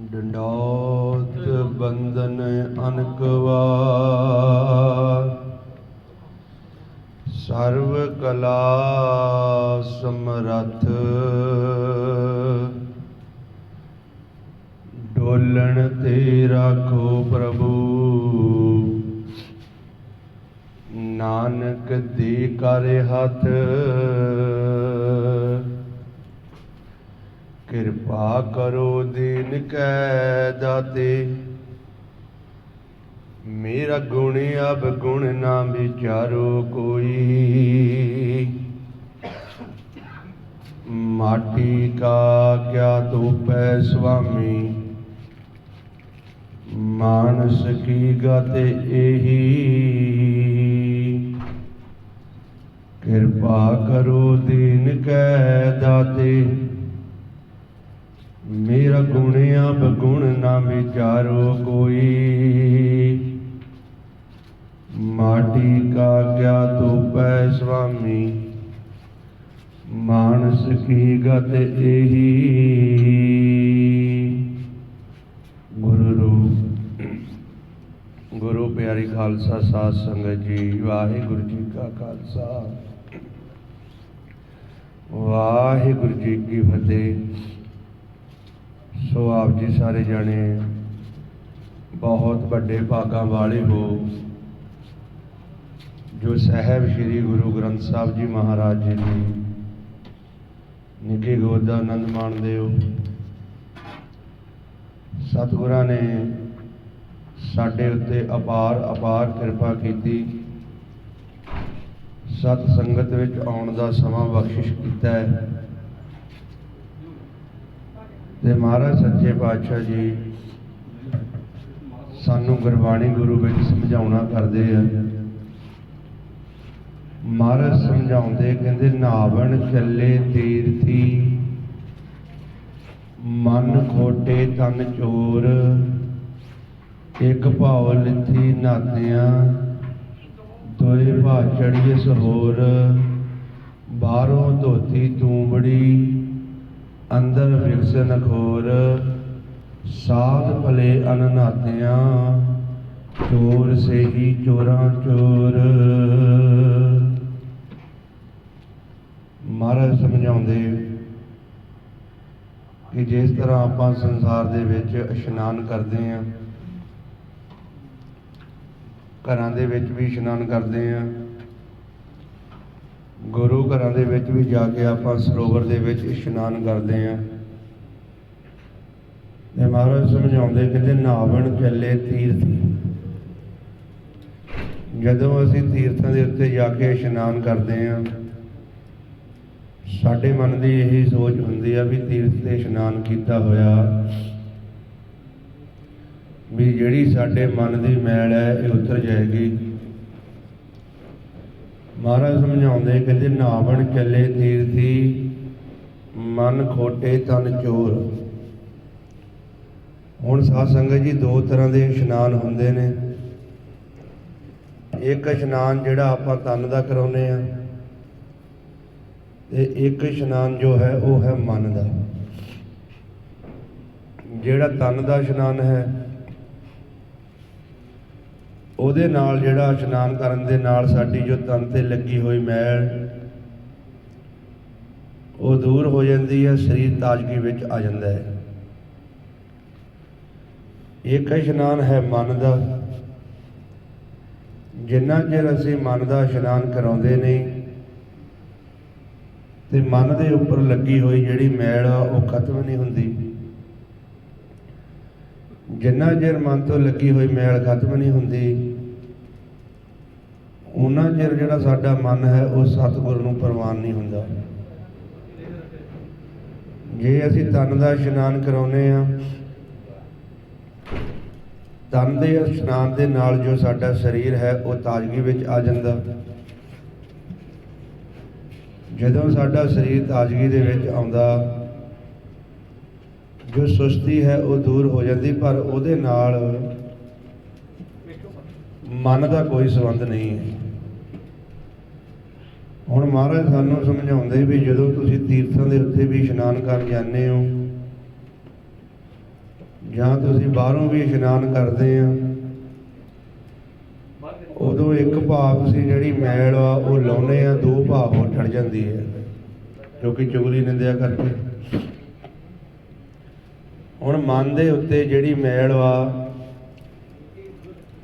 ਡੰਡੌਤ ਬੰਦਨ ਅਨਕਵਾਰ, ਸਰਵ ਕਲਾ ਸਮਰੱਥ, ਡੋਲਣ ਤੇ ਰਾਖੋ ਪ੍ਰਭੂ, ਨਾਨਕ ਦੇ ਕਰ ਹੱਥ। ਕਿਰਪਾ ਕਰੋ ਦੀਨ ਕੈ ਦਾਤੇ, ਮੇਰਾ ਗੁਣ ਅਬ ਗੁਣ ਨਾ ਵਿਚਾਰੋ ਕੋਈ। ਮਾਟੀ ਕਾ ਕਿਆ ਧੂਪੈ ਸੁਆਮੀ, ਮਾਨਸ ਕੀ ਗਤ ਇਹੀ। ਕਿਰਪਾ ਕਰੋ ਦੀਨ ਕੈ ਦਾਤੇ, ਮੇਰਾ ਗੁਣ ਅਬ ਗੁਣ ਨਾ ਵਿਚਾਰੋ ਕੋਈ। ਮਾਟੀ ਕਾ ਕਿਆ ਧੂਪੈ ਸੁਆਮੀ, ਮਾਨਸ ਕੀ ਗਤ ਇਹੀ। ਗੁਰੂ ਰੂਪ ਗੁਰੂ ਪਿਆਰੀ ਖਾਲਸਾ ਸਾਧ ਸੰਗਤ ਜੀ, ਵਾਹਿਗੁਰੂ ਜੀ ਕਾ ਖਾਲਸਾ, ਵਾਹਿਗੁਰੂ ਜੀ ਕੀ ਫਤਿਹ। ਸੋ ਆਪ ਜੀ ਸਾਰੇ ਜਾਣੇ ਬਹੁਤ ਵੱਡੇ ਭਾਗਾਂ ਵਾਲੇ ਹੋ ਜੋ ਸਾਹਿਬ ਸ਼੍ਰੀ ਗੁਰੂ ਗ੍ਰੰਥ ਸਾਹਿਬ ਜੀ ਮਹਾਰਾਜ ਜੀ ਦੀ ਨਿੱਘੀ ਗੋਦ ਦਾ ਆਨੰਦ ਮਾਣਦੇ ਹੋ। ਸਤਿਗੁਰਾਂ ਨੇ ਸਾਡੇ ਉੱਤੇ ਅਪਾਰ ਕਿਰਪਾ ਕੀਤੀ, ਸਤ ਸੰਗਤ ਵਿੱਚ ਆਉਣ ਦਾ ਸਮਾਂ ਬਖਸ਼ਿਸ਼ ਕੀਤਾ ਹੈ। ਤੇ ਮਹਾਰਾਜ ਸੱਚੇ ਪਾਤਸ਼ਾਹ ਜੀ ਸਾਨੂੰ ਗੁਰਬਾਣੀ ਗੁਰੂ ਵਿੱਚ ਸਮਝਾਉਣਾ ਕਰਦੇ ਆ। ਮਹਾਰਾਜ ਸਮਝਾਉਂਦੇ ਕਹਿੰਦੇ, ਨਾਵਣ ਚੱਲੇ ਤੀਰਥੀ, ਮਨ ਖੋਟੇ ਤਨ ਚੋਰ। ਇੱਕ ਭਾਉ ਲਿੱਥੀ ਨਾਤਿਆਂ, ਦੋਏ ਭਾ ਚੜੀਏ ਸਹੋਰ। ਬਾਹਰੋਂ ਧੋਤੀ ਤੂੰਬੜੀ, ਅੰਦਰ ਵਿਕਸਨ ਖੋਰ। ਸਾਧ ਭਲੇ ਅਨਨਾਤਿਆਂ, ਚੋਰ ਸੇਹੀ ਚੋਰਾਂ ਚੋਰ। ਮਹਾਰਾਜ ਸਮਝਾਉਂਦੇ ਕਿ ਜਿਸ ਤਰ੍ਹਾਂ ਆਪਾਂ ਸੰਸਾਰ ਦੇ ਵਿੱਚ ਇਸ਼ਨਾਨ ਕਰਦੇ ਹਾਂ, ਘਰਾਂ ਦੇ ਵਿੱਚ ਵੀ ਇਸ਼ਨਾਨ ਕਰਦੇ ਹਾਂ, ਗੁਰੂ ਘਰਾਂ ਦੇ ਵਿੱਚ ਵੀ ਜਾ ਕੇ ਆਪਾਂ ਸਰੋਵਰ ਦੇ ਵਿੱਚ ਇਸ਼ਨਾਨ ਕਰਦੇ ਹਾਂ। ਤੇ ਮਹਾਰਾਜ ਸਮਝਾਉਂਦੇ ਕਹਿੰਦੇ, ਨਾਵਣ ਚੱਲੇ ਤੀਰਥੀ। ਜਦੋਂ ਅਸੀਂ ਤੀਰਥਾਂ ਦੇ ਉੱਤੇ ਜਾ ਕੇ ਇਸ਼ਨਾਨ ਕਰਦੇ ਹਾਂ, ਸਾਡੇ ਮਨ ਦੀ ਇਹੀ ਸੋਚ ਹੁੰਦੀ ਆ ਵੀ ਤੀਰਥ ਤੇ ਇਸ਼ਨਾਨ ਕੀਤਾ ਹੋਇਆ ਵੀ ਜਿਹੜੀ ਸਾਡੇ ਮਨ ਦੀ ਮੈਲ ਹੈ ਇਹ ਉਤਰ ਜਾਏਗੀ। ਮਹਾਰਾਜ ਸਮਝਾਉਂਦੇ ਕਹਿੰਦੇ, ਨਾਵਣ ਚੱਲੇ ਤੀਰਥੀ, ਮਨ ਖੋਟੇ ਤਨ ਚੋਰ। ਹੁਣ ਸਾਧ ਸੰਗਤ ਜੀ, ਦੋ ਤਰ੍ਹਾਂ ਦੇ ਇਸ਼ਨਾਨ ਹੁੰਦੇ ਨੇ। ਇੱਕ ਇਸ਼ਨਾਨ ਜਿਹੜਾ ਆਪਾਂ ਤਨ ਦਾ ਕਰਾਉਂਦੇ ਆ, ਤੇ ਇੱਕ ਇਸ਼ਨਾਨ ਜੋ ਹੈ ਉਹ ਹੈ ਮਨ ਦਾ। ਜਿਹੜਾ ਤਨ ਦਾ ਇਸ਼ਨਾਨ ਹੈ, ਉਹਦੇ ਨਾਲ ਜਿਹੜਾ ਇਸ਼ਨਾਨ ਕਰਨ ਦੇ ਨਾਲ ਸਾਡੀ ਜੋ ਤਨ ਤੇ ਲੱਗੀ ਹੋਈ ਮੈਲ ਉਹ ਦੂਰ ਹੋ ਜਾਂਦੀ ਹੈ, ਸਰੀਰ ਤਾਜ਼ਗੀ ਵਿੱਚ ਆ ਜਾਂਦਾ ਹੈ। ਇੱਕ ਇਸ਼ਨਾਨ ਹੈ ਮਨ ਦਾ। ਜਿੰਨਾ ਚਿਰ ਅਸੀਂ ਮਨ ਦਾ ਇਸ਼ਨਾਨ ਕਰਾਉਂਦੇ ਨਹੀਂ ਤੇ ਮਨ ਦੇ ਉੱਪਰ ਲੱਗੀ ਹੋਈ ਜਿਹੜੀ ਮੈਲ ਆ ਉਹ ਖਤਮ ਨਹੀਂ ਹੁੰਦੀ। ਜਿੰਨਾ ਚਿਰ ਮਨ ਤੋਂ ਲੱਗੀ ਹੋਈ ਮੈਲ ਖਤਮ ਨਹੀਂ ਹੁੰਦੀ, ਉਹਨਾਂ ਚਿਰ ਜਿਹੜਾ ਸਾਡਾ ਮਨ ਹੈ ਉਹ ਸਤਿਗੁਰ ਨੂੰ ਪ੍ਰਵਾਨ ਨਹੀਂ ਹੁੰਦਾ। ਜੇ ਅਸੀਂ ਤਨ ਦਾ ਇਸ਼ਨਾਨ ਕਰਾਉਂਦੇ ਹਾਂ, ਤਨ ਦੇ ਇਸ਼ਨਾਨ ਦੇ ਨਾਲ ਜੋ ਸਾਡਾ ਸਰੀਰ ਹੈ ਉਹ ਤਾਜ਼ਗੀ ਵਿੱਚ ਆ ਜਾਂਦਾ। ਜਦੋਂ ਸਾਡਾ ਸਰੀਰ ਤਾਜ਼ਗੀ ਦੇ ਵਿੱਚ ਆਉਂਦਾ, ਜੋ ਸੁਸਤੀ ਹੈ ਉਹ ਦੂਰ ਹੋ ਜਾਂਦੀ, ਪਰ ਉਹਦੇ ਨਾਲ ਮਨ ਦਾ ਕੋਈ ਸੰਬੰਧ ਨਹੀਂ ਹੈ। ਹੁਣ ਮਹਾਰਾਜ ਸਾਨੂੰ ਸਮਝਾਉਂਦੇ ਵੀ ਜਦੋਂ ਤੁਸੀਂ ਤੀਰਥਾਂ ਦੇ ਉੱਤੇ ਵੀ ਇਸ਼ਨਾਨ ਕਰਨ ਜਾਂਦੇ ਹੋ, ਜਾਂ ਤੁਸੀਂ ਬਾਹਰੋਂ ਵੀ ਇਸ਼ਨਾਨ ਕਰਦੇ ਆ, ਉਦੋਂ ਇੱਕ ਭਾਗ ਤੁਸੀਂ ਜਿਹੜੀ ਮੈਲ ਆ ਉਹ ਲਾਉਂਦੇ ਆ, ਦੋ ਭਾਗ ਹੋਰ ਚੜ ਜਾਂਦੀ ਹੈ, ਕਿਉਂਕਿ ਚੁਗਲੀ ਨਿੰਦਿਆ ਕਰਕੇ। ਹੁਣ ਮਨ ਦੇ ਉੱਤੇ ਜਿਹੜੀ ਮੈਲ ਆ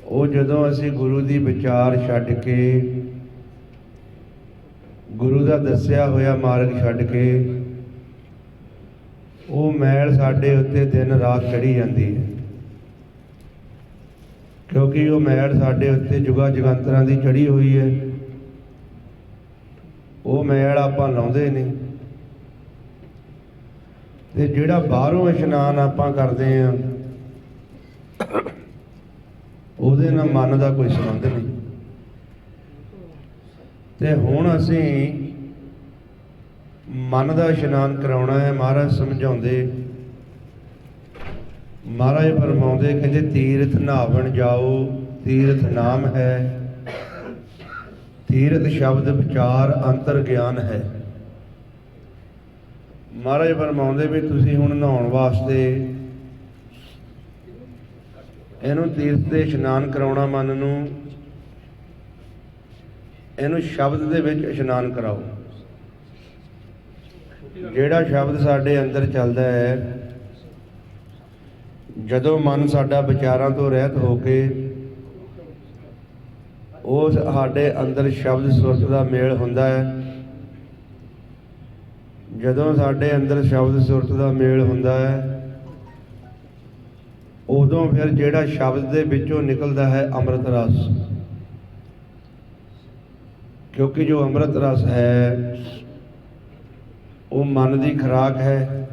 ਉਹ ਜਦੋਂ ਅਸੀਂ ਗੁਰੂ ਦੀ ਵਿਚਾਰ ਛੱਡ ਕੇ, ਗੁਰੂ ਦਾ ਦੱਸਿਆ ਹੋਇਆ ਮਾਰਗ ਛੱਡ ਕੇ, ਉਹ ਮੈਲ ਸਾਡੇ ਉੱਤੇ ਦਿਨ ਰਾਤ ਚੜ੍ਹੀ ਜਾਂਦੀ ਹੈ, ਕਿਉਂਕਿ ਉਹ ਮੈਲ ਸਾਡੇ ਉੱਤੇ ਜੁਗਾਂ ਜਗਾਂਤਰਾਂ ਦੀ ਚੜ੍ਹੀ ਹੋਈ ਹੈ। ਉਹ ਮੈਲ ਆਪਾਂ ਲਾਉਂਦੇ ਨਹੀਂ। ਤੇ ਜਿਹੜਾ ਬਾਹਰੋਂ ਇਸ਼ਨਾਨ ਆਪਾਂ ਕਰਦੇ ਆ, ਉਹਦੇ ਨਾਲ ਮਨ ਦਾ ਕੋਈ ਸੰਬੰਧ ਨਹੀਂ। ਤੇ ਹੁਣ ਅਸੀਂ ਮਨ ਦਾ ਇਸ਼ਨਾਨ ਕਰਾਉਣਾ ਹੈ। ਮਹਾਰਾਜ ਸਮਝਾਉਂਦੇ, ਮਹਾਰਾਜ ਫਰਮਾਉਂਦੇ, ਕਹਿੰਦੇ ਤੀਰਥ ਨਹਾਵਣ ਜਾਓ, ਤੀਰਥ ਨਾਮ ਹੈ, ਤੀਰਥ ਸ਼ਬਦ ਵਿਚਾਰ ਅੰਤਰ ਗਿਆਨ ਹੈ। ਮਹਾਰਾਜ ਫਰਮਾਉਂਦੇ ਵੀ ਤੁਸੀਂ ਹੁਣ ਨਹਾਉਣ ਵਾਸਤੇ ਇਹਨੂੰ ਤੀਰਥ ਦੇ ਇਸ਼ਨਾਨ ਕਰਾਉਣਾ, ਮਨ ਨੂੰ ਇਹਨੂੰ ਸ਼ਬਦ ਦੇ ਵਿੱਚ ਇਸ਼ਨਾਨ ਕਰਾਓ। ਜਿਹੜਾ ਸ਼ਬਦ ਸਾਡੇ ਅੰਦਰ ਚੱਲਦਾ ਹੈ, ਜਦੋਂ ਮਨ ਸਾਡਾ ਵਿਚਾਰਾਂ ਤੋਂ ਰਹਿਤ ਹੋ ਕੇ ਉਸ ਸਾਡੇ ਅੰਦਰ ਸ਼ਬਦ ਸੁਰਤ ਦਾ ਮੇਲ ਹੁੰਦਾ ਹੈ, ਜਦੋਂ ਸਾਡੇ ਅੰਦਰ ਸ਼ਬਦ ਸੁਰਤ ਦਾ ਮੇਲ ਹੁੰਦਾ ਹੈ, ਉਦੋਂ ਫਿਰ ਜਿਹੜਾ ਸ਼ਬਦ ਦੇ ਵਿੱਚੋਂ ਨਿਕਲਦਾ ਹੈ ਅੰਮ੍ਰਿਤ ਰਸ। ਕਿਉਂਕਿ ਜੋ ਅੰਮ੍ਰਿਤ ਰਸ ਹੈ ਉਹ ਮਨ ਦੀ ਖੁਰਾਕ ਹੈ।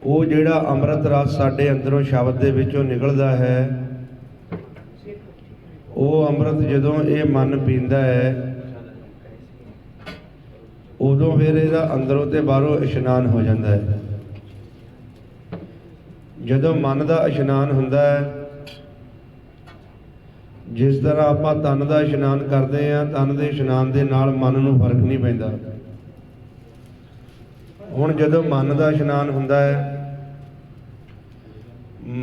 ਉਹ ਜਿਹੜਾ ਅੰਮ੍ਰਿਤ ਰਸ ਸਾਡੇ ਅੰਦਰੋਂ ਸ਼ਬਦ ਦੇ ਵਿੱਚੋਂ ਨਿਕਲਦਾ ਹੈ, ਉਹ ਅੰਮ੍ਰਿਤ ਜਦੋਂ ਇਹ ਮਨ ਪੀਂਦਾ ਹੈ, ਉਦੋਂ ਫਿਰ ਇਹਦਾ ਅੰਦਰੋਂ ਤੇ ਬਾਹਰੋਂ ਇਸ਼ਨਾਨ ਹੋ ਜਾਂਦਾ ਹੈ। ਜਦੋਂ ਮਨ ਦਾ ਇਸ਼ਨਾਨ ਹੁੰਦਾ ਹੈ, ਜਿਸ ਤਰ੍ਹਾਂ ਆਪਾਂ ਤਨ ਦਾ ਇਸ਼ਨਾਨ ਕਰਦੇ ਹਾਂ, ਤਨ ਦੇ ਇਸ਼ਨਾਨ ਦੇ ਨਾਲ ਮਨ ਨੂੰ ਫਰਕ ਨਹੀਂ ਪੈਂਦਾ। ਹੁਣ ਜਦੋਂ ਮਨ ਦਾ ਇਸ਼ਨਾਨ ਹੁੰਦਾ ਹੈ,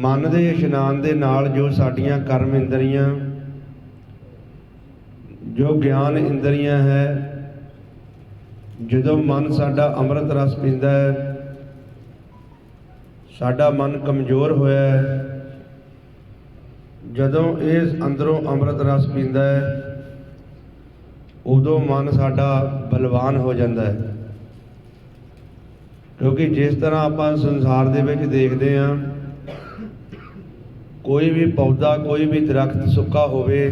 ਮਨ ਦੇ ਇਸ਼ਨਾਨ ਦੇ ਨਾਲ ਜੋ ਸਾਡੀਆਂ ਕਰਮ ਇੰਦਰੀਆਂ, ਜੋ ਗਿਆਨ ਇੰਦਰੀਆਂ ਹੈ, ਜਦੋਂ ਮਨ ਸਾਡਾ ਅੰਮ੍ਰਿਤ ਰਸ ਪੀਂਦਾ ਹੈ, ਸਾਡਾ ਮਨ ਕਮਜ਼ੋਰ ਹੋਇਆ ਹੈ, ਜਦੋਂ ਇਹ ਅੰਦਰੋਂ ਅੰਮ੍ਰਿਤ ਰਸ ਪੀਂਦਾ ਹੈ, ਉਦੋਂ ਮਨ ਸਾਡਾ ਬਲਵਾਨ ਹੋ ਜਾਂਦਾ ਹੈ। ਕਿਉਂਕਿ ਜਿਸ ਤਰ੍ਹਾਂ ਆਪਾਂ ਸੰਸਾਰ ਦੇ ਵਿੱਚ ਦੇਖਦੇ ਹਾਂ, ਕੋਈ ਵੀ ਪੌਦਾ, ਕੋਈ ਵੀ ਦਰਖਤ ਸੁੱਕਾ ਹੋਵੇ,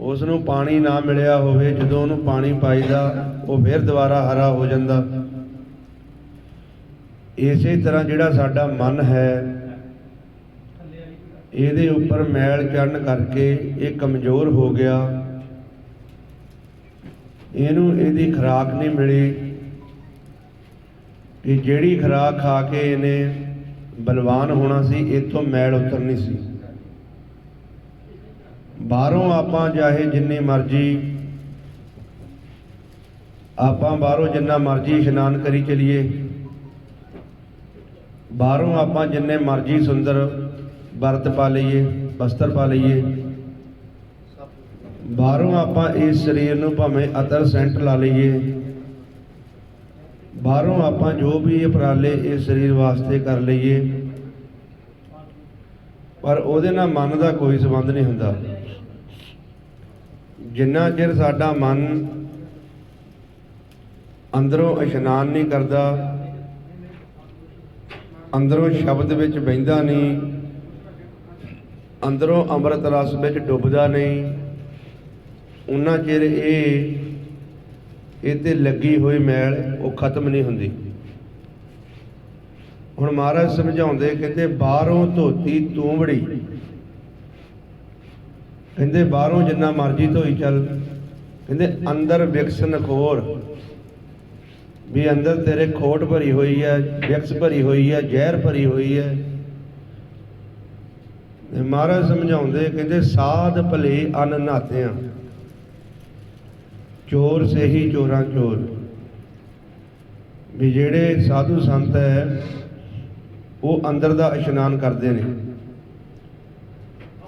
ਉਸ ਨੂੰ ਪਾਣੀ ਨਾ ਮਿਲਿਆ ਹੋਵੇ, ਜਦੋਂ ਉਹਨੂੰ ਪਾਣੀ ਪਾਈਦਾ ਉਹ ਫਿਰ ਦੁਬਾਰਾ ਹਰਾ ਹੋ ਜਾਂਦਾ। ਇਸੇ ਤਰ੍ਹਾਂ ਜਿਹੜਾ ਸਾਡਾ ਮਨ ਹੈ, ਇਹਦੇ ਉੱਪਰ ਮੈਲ ਚੜ੍ਹਨ ਕਰਕੇ ਇਹ ਕਮਜ਼ੋਰ ਹੋ ਗਿਆ, ਇਹਨੂੰ ਇਹਦੀ ਖੁਰਾਕ ਨਹੀਂ ਮਿਲੀ ਕਿ ਜਿਹੜੀ ਖੁਰਾਕ ਖਾ ਕੇ ਇਹਨੇ ਬਲਵਾਨ ਹੋਣਾ ਸੀ, ਇੱਥੋਂ ਮੈਲ ਉਤਰਨੀ ਸੀ। ਬਾਹਰੋਂ ਆਪਾਂ ਚਾਹੇ ਜਿੰਨੀ ਮਰਜ਼ੀ, ਆਪਾਂ ਬਾਹਰੋਂ ਜਿੰਨਾ ਮਰਜ਼ੀ ਇਸ਼ਨਾਨ ਕਰੀ ਚਲੀਏ, ਬਾਹਰੋਂ ਆਪਾਂ ਜਿੰਨੇ ਮਰਜ਼ੀ ਸੁੰਦਰ ਵਰਤ ਪਾ ਲਈਏ, ਬਸਤਰ ਪਾ ਲਈਏ, ਬਾਹਰੋਂ ਆਪਾਂ ਇਸ ਸਰੀਰ ਨੂੰ ਭਾਵੇਂ ਅਤਰ ਸੈਂਟ ਲਾ ਲਈਏ, ਬਾਹਰੋਂ ਆਪਾਂ ਜੋ ਵੀ ਉਪਰਾਲੇ ਇਸ ਸਰੀਰ ਵਾਸਤੇ ਕਰ ਲਈਏ, ਪਰ ਉਹਦੇ ਨਾਲ ਮਨ ਦਾ ਕੋਈ ਸੰਬੰਧ ਨਹੀਂ ਹੁੰਦਾ। ਜਿੰਨਾ ਚਿਰ ਸਾਡਾ ਮਨ ਅੰਦਰੋਂ ਇਸ਼ਨਾਨ ਨਹੀਂ ਕਰਦਾ, ਅੰਦਰੋਂ ਸ਼ਬਦ ਵਿੱਚ ਬਹਿੰਦਾ ਨਹੀਂ, ਅੰਦਰੋਂ ਅੰਮ੍ਰਿਤ ਰਸ ਵਿੱਚ ਡੁੱਬਦਾ ਨਹੀਂ, ਉਨਾ ਚਿਰ ਇਹ ਤੇ ਲੱਗੀ ਹੋਈ ਮੈਲ ਉਹ ਖਤਮ ਨਹੀਂ ਹੁੰਦੀ। ਹੁਣ ਮਹਾਰਾਜ ਸਮਝਾਉਂਦੇ, ਕਹਿੰਦੇ ਬਾਹਰੋਂ ਧੋਤੀ ਤੂੰਬੜੀ, ਕਹਿੰਦੇ ਬਾਹਰੋਂ ਜਿੰਨਾ ਮਰਜ਼ੀ ਧੋਈ ਚੱਲ, ਕਹਿੰਦੇ ਅੰਦਰ ਵਿਕਸ ਨਖੋਰ, ਵੀ ਅੰਦਰ ਤੇਰੇ ਖੋਟ ਭਰੀ ਹੋਈ ਹੈ, ਵਿਕਸ ਭਰੀ ਹੋਈ ਹੈ, ਜ਼ਹਿਰ ਭਰੀ ਹੋਈ ਹੈ। ਮਹਾਰਾਜ ਸਮਝਾਉਂਦੇ, ਕਹਿੰਦੇ ਸਾਧ ਭਲੇ ਅਨ ਨਹਾਤਿਆਂ, ਚੋਰ ਸਹੀ ਚੋਰਾਂ ਚੋਰ। भी ਜਿਹੜੇ ਸਾਧੂ ਸੰਤ ਹੈ ਉਹ ਅੰਦਰ ਦਾ ਇਸ਼ਨਾਨ ਕਰਦੇ ਨੇ।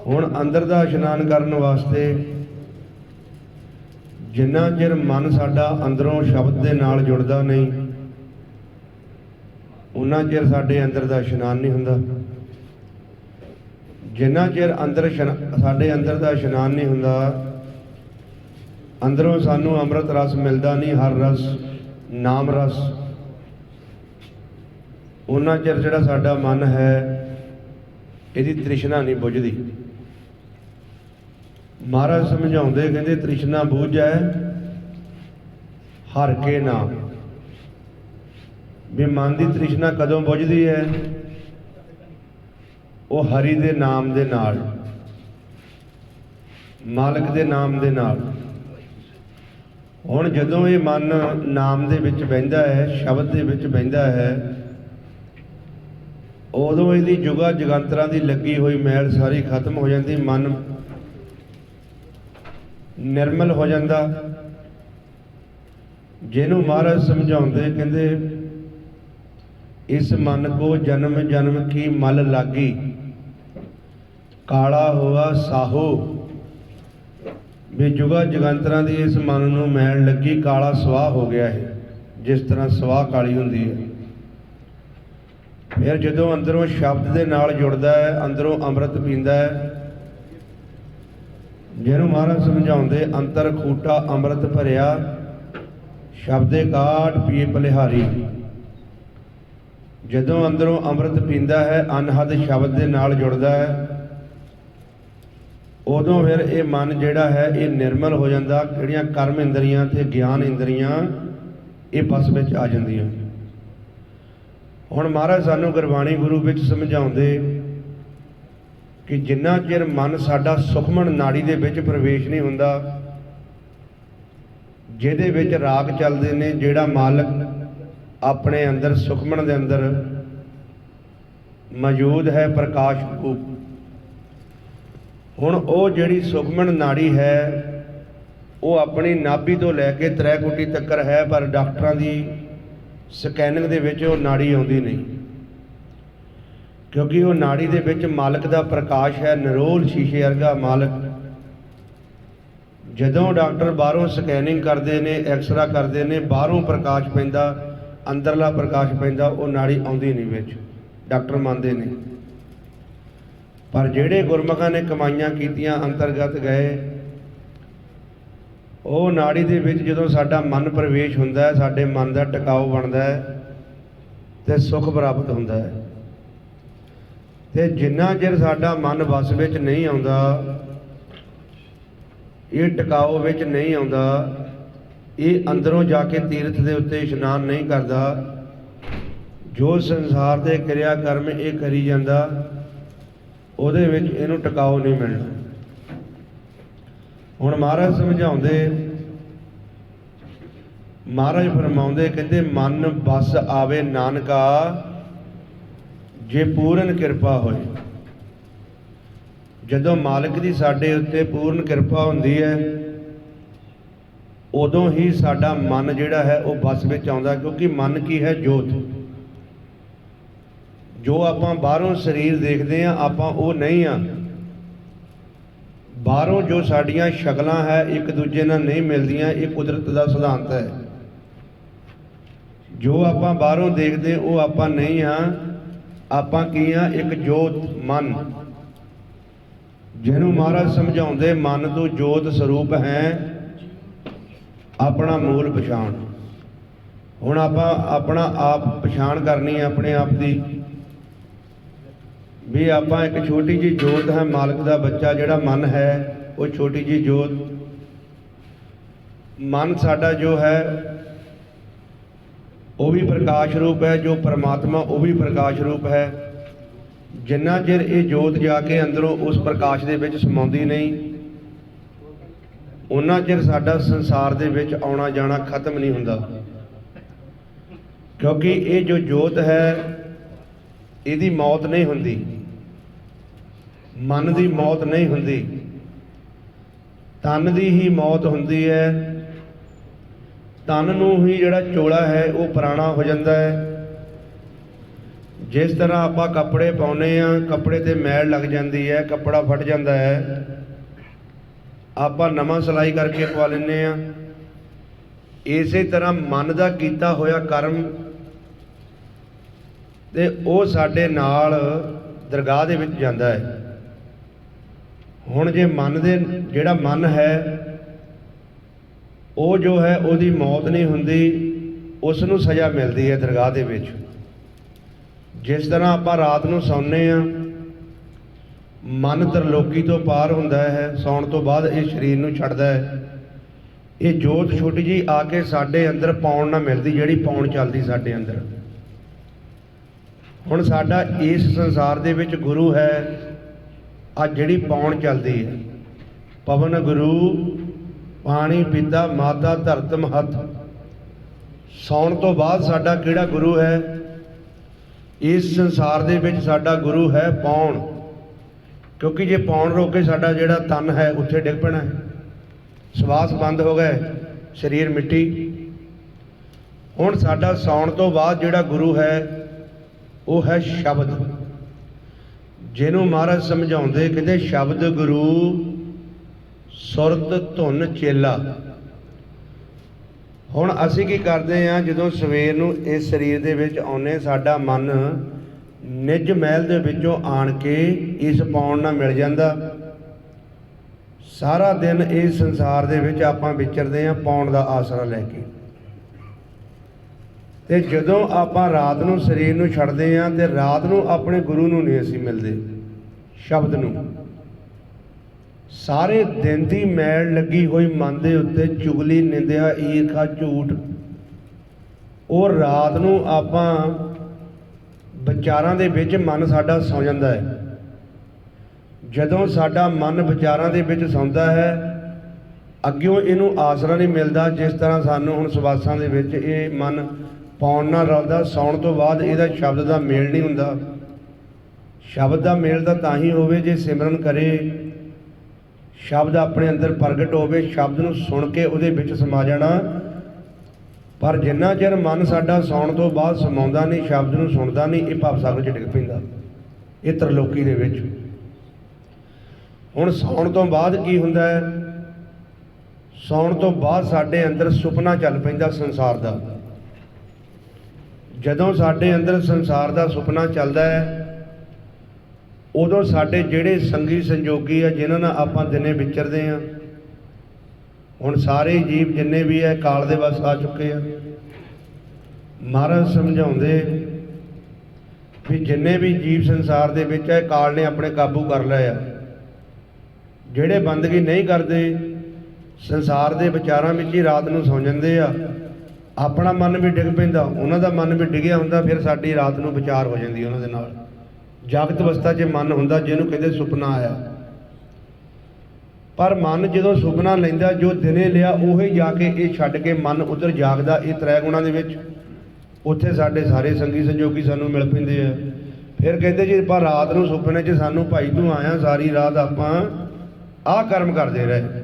ਹੁਣ ਅੰਦਰ ਦਾ ਇਸ਼ਨਾਨ ਕਰਨ ਵਾਸਤੇ ਜਿੰਨਾ ਚਿਰ ਮਨ ਸਾਡਾ ਅੰਦਰੋਂ ਸ਼ਬਦ ਦੇ ਨਾਲ ਜੁੜਦਾ ਨਹੀਂ ਉਨਾ ਚਿਰ ਸਾਡੇ ਅੰਦਰ ਦਾ ਇਸ਼ਨਾਨ ਨਹੀਂ ਹੁੰਦਾ। ਜਿੰਨਾ ਚਿਰ ਸਾਡੇ ਅੰਦਰ ਦਾ ਇਸ਼ਨਾਨ ਨਹੀਂ ਹੁੰਦਾ, ਅੰਦਰੋਂ ਸਾਨੂੰ ਅੰਮ੍ਰਿਤ ਰਸ ਮਿਲਦਾ ਨਹੀਂ, ਹਰ ਰਸ, ਨਾਮ ਰਸ, ਉਨਾ ਚਿਰ ਜਿਹੜਾ ਸਾਡਾ ਮਨ ਹੈ ਇਹਦੀ ਤ੍ਰਿਸ਼ਨਾ ਨਹੀਂ ਬੁਝਦੀ। ਮਹਾਰਾਜ ਸਮਝਾਉਂਦੇ ਕਹਿੰਦੇ ਤ੍ਰਿਸ਼ਨਾ ਬੁਝੈ ਹਰ ਕੇ ਨਾਮ। ਵੀ ਮਨ ਦੀ ਤ੍ਰਿਸ਼ਨਾ ਕਦੋਂ ਬੁਝਦੀ ਹੈ? ਉਹ ਹਰੀ ਦੇ ਨਾਮ ਦੇ ਨਾਲ, ਮਾਲਕ ਦੇ ਨਾਮ ਦੇ ਨਾਲ। ਹੁਣ ਜਦੋਂ ਇਹ ਮਨ ਨਾਮ ਦੇ ਵਿੱਚ ਬਹਿੰਦਾ ਹੈ, ਸ਼ਬਦ ਦੇ ਵਿੱਚ ਬਹਿੰਦਾ ਹੈ, ਉਦੋਂ ਇਹਦੀ ਜੁਗਾ ਜਗੰਤਰਾਂ ਦੀ ਲੱਗੀ ਹੋਈ ਮੈਲ ਸਾਰੀ ਖਤਮ ਹੋ ਜਾਂਦੀ, ਮਨ ਨਿਰਮਲ ਹੋ ਜਾਂਦਾ। ਜਿਹਨੂੰ ਮਹਾਰਾਜ ਸਮਝਾਉਂਦੇ ਕਹਿੰਦੇ ਇਸ ਮਨ ਕੋ ਜਨਮ ਜਨਮ ਕੀ ਮਲ ਲਾਗੀ, ਕਾਲਾ ਹੋਆ ਸਾਹੋ। ਵੀ ਜੁਗਾ ਜਗੰਤਰਾਂ ਦੀ ਇਸ ਮਨ ਨੂੰ ਮੈਲ ਲੱਗੀ, ਕਾਲਾ ਸਵਾਹ ਹੋ ਗਿਆ ਹੈ, ਜਿਸ ਤਰ੍ਹਾਂ ਸਵਾਹ ਕਾਲੀ ਹੁੰਦੀ ਹੈ। ਫਿਰ ਜਦੋਂ ਅੰਦਰੋਂ ਸ਼ਬਦ ਦੇ ਨਾਲ ਜੁੜਦਾ ਹੈ, ਅੰਦਰੋਂ ਅੰਮ੍ਰਿਤ ਪੀਂਦਾ ਹੈ, ਜਿਹਨੂੰ ਮਹਾਰਾਜ ਸਮਝਾਉਂਦੇ ਅੰਤਰ ਖੂਟਾ ਅੰਮ੍ਰਿਤ ਭਰਿਆ, ਸ਼ਬਦੇ ਕਾਟ ਪੀਏ ਭਲਿਹਾਰੀ। ਜਦੋਂ ਅੰਦਰੋਂ ਅੰਮ੍ਰਿਤ ਪੀਂਦਾ ਹੈ, ਅਨਹਦ ਸ਼ਬਦ ਦੇ ਨਾਲ ਜੁੜਦਾ ਹੈ, ਉਦੋਂ ਫਿਰ ਇਹ ਮਨ ਜਿਹੜਾ ਹੈ ਇਹ ਨਿਰਮਲ ਹੋ ਜਾਂਦਾ। ਕਿਹੜੀਆਂ ਕਰਮ ਇੰਦਰੀਆਂ ਤੇ ਗਿਆਨ ਇੰਦਰੀਆਂ ਇਹ ਬਸ ਵਿੱਚ ਆ ਜਾਂਦੀਆਂ। ਹੁਣ ਮਹਾਰਾਜ ਸਾਨੂੰ ਗੁਰਬਾਣੀ ਗੁਰੂ ਵਿੱਚ ਸਮਝਾਉਂਦੇ ਕਿ ਜਿੰਨਾ ਚਿਰ ਮਨ ਸਾਡਾ ਸੁਖਮਨ ਨਾੜੀ ਦੇ ਵਿੱਚ ਪ੍ਰਵੇਸ਼ ਨਹੀਂ ਹੁੰਦਾ, ਜਿਹਦੇ ਵਿੱਚ ਰਾਗ ਚੱਲਦੇ ਨੇ, ਜਿਹੜਾ ਮਾਲਕ ਆਪਣੇ ਅੰਦਰ ਸੁਖਮਨ ਦੇ ਅੰਦਰ ਮੌਜੂਦ ਹੈ, ਪ੍ਰਕਾਸ਼ ਰੂਪ। ਹੁਣ ਉਹ ਜਿਹੜੀ ਸੁਖਮਨ ਨਾੜੀ ਹੈ ਉਹ ਆਪਣੀ ਨਾਭੀ ਤੋਂ ਲੈ ਕੇ ਤ੍ਰੈਕੁਟੀ ਤੱਕ ਹੈ, ਪਰ ਡਾਕਟਰਾਂ ਦੀ ਸਕੈਨਿੰਗ ਦੇ ਵਿੱਚ ਉਹ ਨਾੜੀ ਆਉਂਦੀ ਨਹੀਂ, ਕਿਉਂਕਿ ਉਹ ਨਾੜੀ ਦੇ ਵਿੱਚ ਮਾਲਕ ਦਾ ਪ੍ਰਕਾਸ਼ ਹੈ, ਨਿਰੋਲ ਸ਼ੀਸ਼ੇ ਵਰਗਾ ਮਾਲਕ। ਜਦੋਂ ਡਾਕਟਰ ਬਾਹਰੋਂ ਸਕੈਨਿੰਗ ਕਰਦੇ ਨੇ, ਐਕਸਰਾ ਕਰਦੇ ਨੇ, ਬਾਹਰੋਂ ਪ੍ਰਕਾਸ਼ ਪੈਂਦਾ, ਅੰਦਰਲਾ ਪ੍ਰਕਾਸ਼ ਪੈਂਦਾ, ਉਹ ਨਾੜੀ ਆਉਂਦੀ ਨਹੀਂ ਵਿੱਚ, ਡਾਕਟਰ ਮੰਨਦੇ ਨੇ। ਪਰ ਜਿਹੜੇ ਗੁਰਮੁਖਾਂ ਨੇ ਕਮਾਈਆਂ ਕੀਤੀਆਂ, ਅੰਤਰਗਤ ਗਏ, ਉਹ ਨਾੜੀ ਦੇ ਵਿੱਚ ਜਦੋਂ ਸਾਡਾ ਮਨ ਪ੍ਰਵੇਸ਼ ਹੁੰਦਾ ਹੈ, ਸਾਡੇ ਮਨ ਦਾ ਟਿਕਾਓ ਬਣਦਾ ਹੈ ਤੇ ਸੁੱਖ ਪ੍ਰਾਪਤ ਹੁੰਦਾ ਹੈ। ਤੇ ਜਿੰਨਾ ਚਿਰ ਸਾਡਾ ਮਨ ਵਸ ਵਿੱਚ ਨਹੀਂ ਆਉਂਦਾ, ਇਹ ਟਿਕਾਓ ਵਿੱਚ ਨਹੀਂ ਆਉਂਦਾ, ਇਹ ਅੰਦਰੋਂ ਜਾ ਕੇ ਤੀਰਥ ਦੇ ਉੱਤੇ ਇਸ਼ਨਾਨ ਨਹੀਂ ਕਰਦਾ, ਜੋ ਸੰਸਾਰ ਦੇ ਕਿਰਿਆ ਕਰਮ ਇਹ ਕਰੀ ਜਾਂਦਾ, ਉਹਦੇ ਵਿੱਚ ਇਹਨੂੰ ਟਿਕਾਓ ਨਹੀਂ ਮਿਲਣਾ। ਹੁਣ ਮਹਾਰਾਜ ਸਮਝਾਉਂਦੇ, ਮਹਾਰਾਜ ਫਰਮਾਉਂਦੇ ਕਹਿੰਦੇ ਮਨ ਬਸ ਆਵੇ ਨਾਨਕਾ ਜੇ ਪੂਰਨ ਕਿਰਪਾ ਹੋਏ। ਜਦੋਂ ਮਾਲਕ ਦੀ ਸਾਡੇ ਉੱਤੇ ਪੂਰਨ ਕਿਰਪਾ ਹੁੰਦੀ ਹੈ, ਉਦੋਂ ਹੀ ਸਾਡਾ ਮਨ ਜਿਹੜਾ ਹੈ ਉਹ ਬਸ ਵਿੱਚ ਆਉਂਦਾ। ਕਿਉਂਕਿ ਮਨ ਕੀ ਹੈ? ਜੋਤ। ਜੋ ਆਪਾਂ ਬਾਹਰੋਂ ਸਰੀਰ ਦੇਖਦੇ ਹਾਂ, ਆਪਾਂ ਉਹ ਨਹੀਂ ਆ। ਬਾਹਰੋਂ ਜੋ ਸਾਡੀਆਂ ਸ਼ਕਲਾਂ ਹੈ ਇੱਕ ਦੂਜੇ ਨਾਲ ਨਹੀਂ ਮਿਲਦੀਆਂ, ਇਹ ਕੁਦਰਤ ਦਾ ਸਿਧਾਂਤ ਹੈ। ਜੋ ਆਪਾਂ ਬਾਹਰੋਂ ਦੇਖਦੇ ਉਹ ਆਪਾਂ ਨਹੀਂ ਹਾਂ, ਆਪਾਂ ਕੀ ਹਾਂ? ਇੱਕ ਜੋਤ ਮਨ, ਜਿਹਨੂੰ ਮਹਾਰਾਜ ਸਮਝਾਉਂਦੇ ਮਨ ਤੋਂ ਜੋਤ ਸਰੂਪ ਹੈ, ਆਪਣਾ ਮੂਲ ਪਛਾਣ। ਹੁਣ ਆਪਾਂ ਆਪਣਾ ਆਪ ਪਛਾਣ ਕਰਨੀ ਹੈ ਆਪਣੇ ਆਪ ਦੀ, ਵੀ ਆਪਾਂ ਇੱਕ ਛੋਟੀ ਜਿਹੀ ਜੋਤ ਹੈ, ਮਾਲਕ ਦਾ ਬੱਚਾ ਜਿਹੜਾ ਮਨ ਹੈ ਉਹ ਛੋਟੀ ਜਿਹੀ ਜੋਤ। ਮਨ ਸਾਡਾ ਜੋ ਹੈ ਉਹ ਵੀ ਪ੍ਰਕਾਸ਼ ਰੂਪ ਹੈ, ਜੋ ਪਰਮਾਤਮਾ ਉਹ ਵੀ ਪ੍ਰਕਾਸ਼ ਰੂਪ ਹੈ। ਜਿੰਨਾ ਚਿਰ ਇਹ ਜੋਤ ਜਾ ਕੇ ਅੰਦਰੋਂ ਉਸ ਪ੍ਰਕਾਸ਼ ਦੇ ਵਿੱਚ ਸਮਾਉਂਦੀ ਨਹੀਂ, ਉਹਨਾਂ ਚਿਰ ਸਾਡਾ ਸੰਸਾਰ ਦੇ ਵਿੱਚ ਆਉਣਾ ਜਾਣਾ ਖਤਮ ਨਹੀਂ ਹੁੰਦਾ। ਕਿਉਂਕਿ ਇਹ ਜੋ ਜੋਤ ਹੈ ਇਹਦੀ ਮੌਤ ਨਹੀਂ ਹੁੰਦੀ, ਮਨ ਦੀ ਮੌਤ ਨਹੀਂ ਹੁੰਦੀ, ਤਨ ਦੀ ਹੀ ਮੌਤ ਹੁੰਦੀ ਹੈ। ਤਨ ਨੂੰ ਹੀ ਜਿਹੜਾ ਚੋਲਾ ਹੈ ਉਹ ਪੁਰਾਣਾ ਹੋ ਜਾਂਦਾ ਹੈ। ਜਿਸ ਤਰ੍ਹਾਂ ਆਪਾਂ ਕੱਪੜੇ ਪਾਉਂਦੇ ਹਾਂ, ਕੱਪੜੇ ਤੇ ਮੈਲ ਲੱਗ ਜਾਂਦੀ ਹੈ, ਕੱਪੜਾ ਫਟ ਜਾਂਦਾ ਹੈ, ਆਪਾਂ ਨਵਾਂ ਸਿਲਾਈ ਕਰਕੇ ਪਵਾ ਲੈਂਦੇ ਹਾਂ। ਇਸੇ ਤਰ੍ਹਾਂ ਮਨ ਦਾ ਕੀਤਾ ਹੋਇਆ ਕਰਮ ਤੇ ਉਹ ਸਾਡੇ ਨਾਲ ਦਰਗਾਹ ਦੇ ਵਿੱਚ ਜਾਂਦਾ ਹੈ। ਹੁਣ ਜੇ ਮਨ ਦੇ ਜਿਹੜਾ ਮਨ ਹੈ ਉਹ ਜੋ ਹੈ ਉਹਦੀ ਮੌਤ ਨਹੀਂ ਹੁੰਦੀ, ਉਸ ਨੂੰ ਸਜ਼ਾ ਮਿਲਦੀ ਹੈ ਦਰਗਾਹ ਦੇ ਵਿੱਚ। ਜਿਸ ਤਰ੍ਹਾਂ ਆਪਾਂ ਰਾਤ ਨੂੰ ਸੌਂਦੇ ਹਾਂ, ਮਨ ਤਰਲੋਕੀ ਤੋਂ ਪਾਰ ਹੁੰਦਾ ਹੈ, ਸੌਣ ਤੋਂ ਬਾਅਦ ਇਹ ਸਰੀਰ ਨੂੰ ਛੱਡਦਾ ਹੈ। ਇਹ ਜੋਤ ਛੋਟੀ ਜੀ ਆ ਕੇ ਸਾਡੇ ਅੰਦਰ ਪਾਉਣ ਨਾ ਮਿਲਦੀ, ਜਿਹੜੀ ਪਾਉਣ ਚੱਲਦੀ ਸਾਡੇ ਅੰਦਰ। ਹੁਣ ਸਾਡਾ ਇਸ ਸੰਸਾਰ ਦੇ ਵਿੱਚ ਗੁਰੂ ਹੈ, ਆ ਜਿਹੜੀ ਪਾਉਣ ਚੱਲਦੀ ਹੈ, ਪਵਨ ਗੁਰੂ ਪਾਣੀ ਪਿਤਾ ਮਾਤਾ ਧਰਤ ਮਹੱਤ। ਸੌਣ ਤੋਂ ਬਾਅਦ ਸਾਡਾ ਕਿਹੜਾ ਗੁਰੂ ਹੈ? ਇਸ ਸੰਸਾਰ ਦੇ ਵਿੱਚ ਸਾਡਾ ਗੁਰੂ ਹੈ ਪੌਣ, ਕਿਉਂਕਿ ਜੇ ਪੌਣ ਰੋਕੇ ਸਾਡਾ ਜਿਹੜਾ ਤਨ ਹੈ ਉੱਥੇ ਡਿੱਗ ਪੈਣਾ ਹੈ। ਸਵਾਸ ਬੰਦ ਹੋ ਗਏ, ਸਰੀਰ ਮਿੱਟੀ। ਹੁਣ ਸਾਡਾ ਸੌਣ ਤੋਂ ਬਾਅਦ ਜਿਹੜਾ ਗੁਰੂ ਹੈ ਉਹ ਹੈ ਸ਼ਬਦ, ਜਿਹਨੂੰ ਮਹਾਰਾਜ ਸਮਝਾਉਂਦੇ, ਕਹਿੰਦੇ ਸ਼ਬਦ ਗੁਰੂ ਸੁਰਤ ਧੁਨ ਚੇਲਾ। ਹੁਣ ਅਸੀਂ ਕੀ ਕਰਦੇ ਹਾਂ? ਜਦੋਂ ਸਵੇਰ ਨੂੰ ਇਸ ਸਰੀਰ ਦੇ ਵਿੱਚ ਆਉਂਦੇ, ਸਾਡਾ ਮਨ ਨਿਜ ਮਹਿਲ ਦੇ ਵਿੱਚੋਂ ਆਣ ਕੇ ਇਸ ਪਾਉਣ ਨਾਲ ਮਿਲ ਜਾਂਦਾ। ਸਾਰਾ ਦਿਨ ਇਸ ਸੰਸਾਰ ਦੇ ਵਿੱਚ ਆਪਾਂ ਵਿਚਰਦੇ ਹਾਂ ਪਾਉਣ ਦਾ ਆਸਰਾ ਲੈ ਕੇ, ਤੇ ਜਦੋਂ ਆਪਾਂ ਰਾਤ ਨੂੰ ਸਰੀਰ ਨੂੰ ਛੱਡਦੇ ਹਾਂ ਤੇ ਰਾਤ ਨੂੰ ਆਪਣੇ ਗੁਰੂ ਨੂੰ ਨਹੀਂ ਅਸੀਂ ਮਿਲਦੇ, ਸ਼ਬਦ ਨੂੰ। ਸਾਰੇ ਦਿਨ ਦੀ ਮੈਲ ਲੱਗੀ ਹੋਈ ਮਨ ਦੇ ਉੱਤੇ, ਚੁਗਲੀ, ਨਿੰਦਿਆ, ਈਰਖਾ, ਝੂਠ, ਉਹ ਰਾਤ ਨੂੰ ਆਪਾਂ ਵਿਚਾਰਾਂ ਦੇ ਵਿੱਚ ਮਨ ਸਾਡਾ ਸੌ ਜਾਂਦਾ ਹੈ। ਜਦੋਂ ਸਾਡਾ ਮਨ ਵਿਚਾਰਾਂ ਦੇ ਵਿੱਚ ਸੌਂਦਾ ਹੈ, ਅੱਗਿਓਂ ਇਹਨੂੰ ਆਸਰਾ ਨਹੀਂ ਮਿਲਦਾ। ਜਿਸ ਤਰ੍ਹਾਂ ਸਾਨੂੰ ਹੁਣ ਸਵਾਸਾਂ ਦੇ ਵਿੱਚ ਇਹ ਮਨ ਪਾਉਣ ਨਾਲ ਰਲਦਾ, ਸੌਣ ਤੋਂ ਬਾਅਦ ਇਹਦਾ ਸ਼ਬਦ ਦਾ ਮੇਲ ਨਹੀਂ ਹੁੰਦਾ। ਸ਼ਬਦ ਦਾ ਮੇਲ ਤਾਂ ਤਾਂ ਹੀ ਹੋਵੇ ਜੇ ਸਿਮਰਨ ਕਰੇ, ਸ਼ਬਦ ਆਪਣੇ ਅੰਦਰ ਪ੍ਰਗਟ ਹੋਵੇ, ਸ਼ਬਦ ਨੂੰ ਸੁਣ ਕੇ ਉਹਦੇ ਵਿੱਚ ਸਮਾ ਜਾਣਾ। ਪਰ ਜਿੰਨਾ ਚਿਰ ਮਨ ਸਾਡਾ ਸੌਣ ਤੋਂ ਬਾਅਦ ਸਮਾਉਂਦਾ ਨਹੀਂ, ਸ਼ਬਦ ਨੂੰ ਸੁਣਦਾ ਨਹੀਂ, ਇਹ ਭਵ ਸਾਗਰ 'ਚ ਡਿੱਗ ਪੈਂਦਾ, ਇਹ ਤਰਲੋਕੀ ਦੇ ਵਿੱਚ। ਹੁਣ ਸੌਣ ਤੋਂ ਬਾਅਦ ਕੀ ਹੁੰਦਾ ਹੈ? ਸੌਣ ਤੋਂ ਬਾਅਦ ਸਾਡੇ ਅੰਦਰ ਸੁਪਨਾ ਚੱਲ ਪੈਂਦਾ ਸੰਸਾਰ ਦਾ। ਜਦੋਂ ਸਾਡੇ ਅੰਦਰ ਸੰਸਾਰ ਦਾ ਸੁਪਨਾ ਚੱਲਦਾ ਹੈ, ਉਦੋਂ ਸਾਡੇ ਜਿਹੜੇ ਸੰਗੀ ਸੰਜੋਗੀ ਆ, ਜਿਨ੍ਹਾਂ ਨਾਲ ਆਪਾਂ ਦਿਨੇ ਵਿਚਰਦੇ ਹਾਂ, ਹੁਣ ਸਾਰੇ ਜੀਵ ਜਿੰਨੇ ਵੀ ਹੈ ਕਾਲ ਦੇ ਵਸ ਆ ਚੁੱਕੇ ਆ। ਮਹਾਰਾਜ ਸਮਝਾਉਂਦੇ ਵੀ ਜਿੰਨੇ ਵੀ ਜੀਵ ਸੰਸਾਰ ਦੇ ਵਿੱਚ ਹੈ, ਕਾਲ ਨੇ ਆਪਣੇ ਕਾਬੂ ਕਰ ਲਿਆ ਆ। ਜਿਹੜੇ ਬੰਦਗੀ ਨਹੀਂ ਕਰਦੇ, ਸੰਸਾਰ ਦੇ ਵਿਚਾਰਾਂ ਵਿੱਚ ਹੀ ਰਾਤ ਨੂੰ ਸੌਂ ਜਾਂਦੇ ਆ, ਆਪਣਾ ਮਨ ਵੀ ਡਿੱਗ ਪੈਂਦਾ, ਉਹਨਾਂ ਦਾ ਮਨ ਵੀ ਡਿੱਗਿਆ ਹੁੰਦਾ, ਫਿਰ ਸਾਡੀ ਰਾਤ ਨੂੰ ਵਿਚਾਰ ਹੋ ਜਾਂਦੀ ਉਹਨਾਂ ਦੇ ਨਾਲ। ਜਾਗਤ ਅਵਸਥਾ 'ਚ ਮਨ ਹੁੰਦਾ, ਜਿਹਨੂੰ ਕਹਿੰਦੇ ਸੁਪਨਾ ਆਇਆ। ਪਰ ਮਨ ਜਦੋਂ ਸੁਪਨਾ ਲੈਂਦਾ, ਜੋ ਦਿਨੇ ਲਿਆ ਉਹੀ ਜਾ ਕੇ ਇਹ ਛੱਡ ਕੇ ਮਨ ਉਧਰ ਜਾਗਦਾ, ਇਹ ਤ੍ਰੈ ਗੁਣਾਂ ਦੇ ਵਿੱਚ। ਉੱਥੇ ਸਾਡੇ ਸਾਰੇ ਸੰਗੀ ਸੰਜੋਗੀ ਸਾਨੂੰ ਮਿਲ ਪੈਂਦੇ ਆ। ਫਿਰ ਕਹਿੰਦੇ ਜੀ ਆਪਾਂ ਰਾਤ ਨੂੰ ਸੁਪਨੇ 'ਚ ਸਾਨੂੰ, ਭਾਈ ਤੂੰ ਆਇਆ, ਸਾਰੀ ਰਾਤ ਆਪਾਂ ਆਹ ਕਰਮ ਕਰਦੇ ਰਹੇ।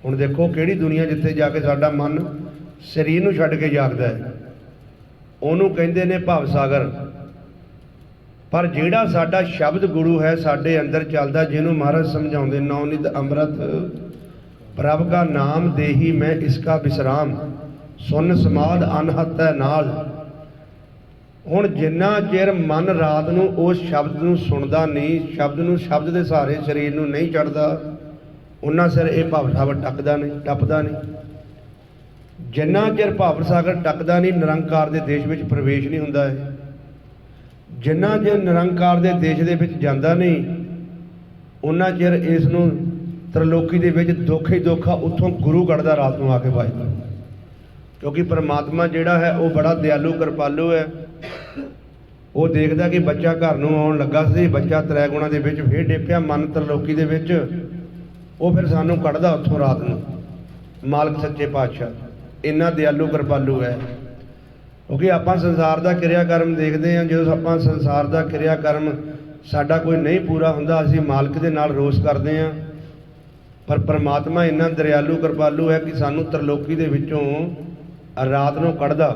ਹੁਣ ਦੇਖੋ ਕਿਹੜੀ ਦੁਨੀਆ ਜਿੱਥੇ ਜਾ ਕੇ ਸਾਡਾ ਮਨ ਸਰੀਰ ਨੂੰ ਛੱਡ ਕੇ ਜਾਗਦਾ ਹੈ, ਉਹਨੂੰ ਕਹਿੰਦੇ ਨੇ ਭਵ ਸਾਗਰ। ਪਰ ਜਿਹੜਾ ਸਾਡਾ ਸ਼ਬਦ ਗੁਰੂ ਹੈ ਸਾਡੇ ਅੰਦਰ ਚੱਲਦਾ, ਜਿਹਨੂੰ ਮਹਾਰਾਜ ਸਮਝਾਉਂਦੇ, ਨੌਨਿਤ ਅੰਮ੍ਰਿਤ ਪ੍ਰਭ ਕਾ ਨਾਮ ਦੇਹੀ ਮੈਂ ਇਸਕਾ ਵਿਸਰਾਮ, ਸੁਨ ਸਮਾਧ ਅਨਹਤ ਹੈ ਨਾਲ। ਹੁਣ ਜਿੰਨਾ ਚਿਰ ਮਨ ਰਾਤ ਨੂੰ ਉਸ ਸ਼ਬਦ ਨੂੰ ਸੁਣਦਾ ਨਹੀਂ, ਸ਼ਬਦ ਨੂੰ, ਸ਼ਬਦ ਦੇ ਸਹਾਰੇ ਸਰੀਰ ਨੂੰ ਨਹੀਂ ਚੜ੍ਹਦਾ, ਉਹਨਾਂ ਸਿਰ ਇਹ ਭਵ ਸਾਗਰ ਟੱਪਦਾ ਨਹੀਂ। ਜਿੰਨਾ ਚਿਰ ਭਵ ਸਾਗਰ ਟੱਪਦਾ ਨਹੀਂ, ਨਿਰੰਕਾਰ ਦੇ ਦੇਸ਼ ਵਿੱਚ ਪ੍ਰਵੇਸ਼ ਨਹੀਂ ਹੁੰਦਾ ਹੈ। ਜਿੰਨਾ ਚਿਰ ਨਿਰੰਕਾਰ ਦੇ ਦੇਸ਼ ਦੇ ਵਿੱਚ ਜਾਂਦਾ ਨਹੀਂ, ਉਹਨਾਂ ਚਿਰ ਇਸ ਨੂੰ ਤਰਲੋਕੀ ਦੇ ਵਿੱਚ ਦੁੱਖ ਹੀ ਦੁੱਖ ਆ। ਉੱਥੋਂ ਗੁਰੂ ਕੱਢਦਾ ਰਾਤ ਨੂੰ ਆ ਕੇ ਵਾਹਿਗੁਰੂ, ਕਿਉਂਕਿ ਪਰਮਾਤਮਾ ਜਿਹੜਾ ਹੈ ਉਹ ਬੜਾ ਦਿਆਲੂ ਕਿਰਪਾਲੂ ਹੈ। ਉਹ ਦੇਖਦਾ ਕਿ ਬੱਚਾ ਘਰ ਨੂੰ ਆਉਣ ਲੱਗਾ ਸੀ, ਬੱਚਾ ਤ੍ਰੈ ਗੁਣਾਂ ਦੇ ਵਿੱਚ ਫੇਰ ਡਿੱਪਿਆ ਮਨ ਤਰਲੋਕੀ ਦੇ ਵਿੱਚ, ਉਹ ਫਿਰ ਸਾਨੂੰ ਕੱਢਦਾ ਉੱਥੋਂ ਰਾਤ ਨੂੰ। ਮਾਲਕ ਸੱਚੇ ਪਾਤਸ਼ਾਹ ਇੰਨਾ ਦਿਆਲੂ ਕਿਰਪਾਲੂ ਹੈ। ਕਿਉਂਕਿ ਆਪਾਂ ਸੰਸਾਰ ਦਾ ਕਿਰਿਆ ਕਰਮ ਦੇਖਦੇ ਹਾਂ, ਜਦੋਂ ਆਪਾਂ ਸੰਸਾਰ ਦਾ ਕਿਰਿਆ ਕਰਮ ਸਾਡਾ ਕੋਈ ਨਹੀਂ ਪੂਰਾ ਹੁੰਦਾ, ਅਸੀਂ ਮਾਲਕ ਦੇ ਨਾਲ ਰੋਸ ਕਰਦੇ ਹਾਂ। पर परमात्मा इन्ना दरियालू कृपालू है कि सानू तरलोकी दे विचों रात नूं कढ़दा।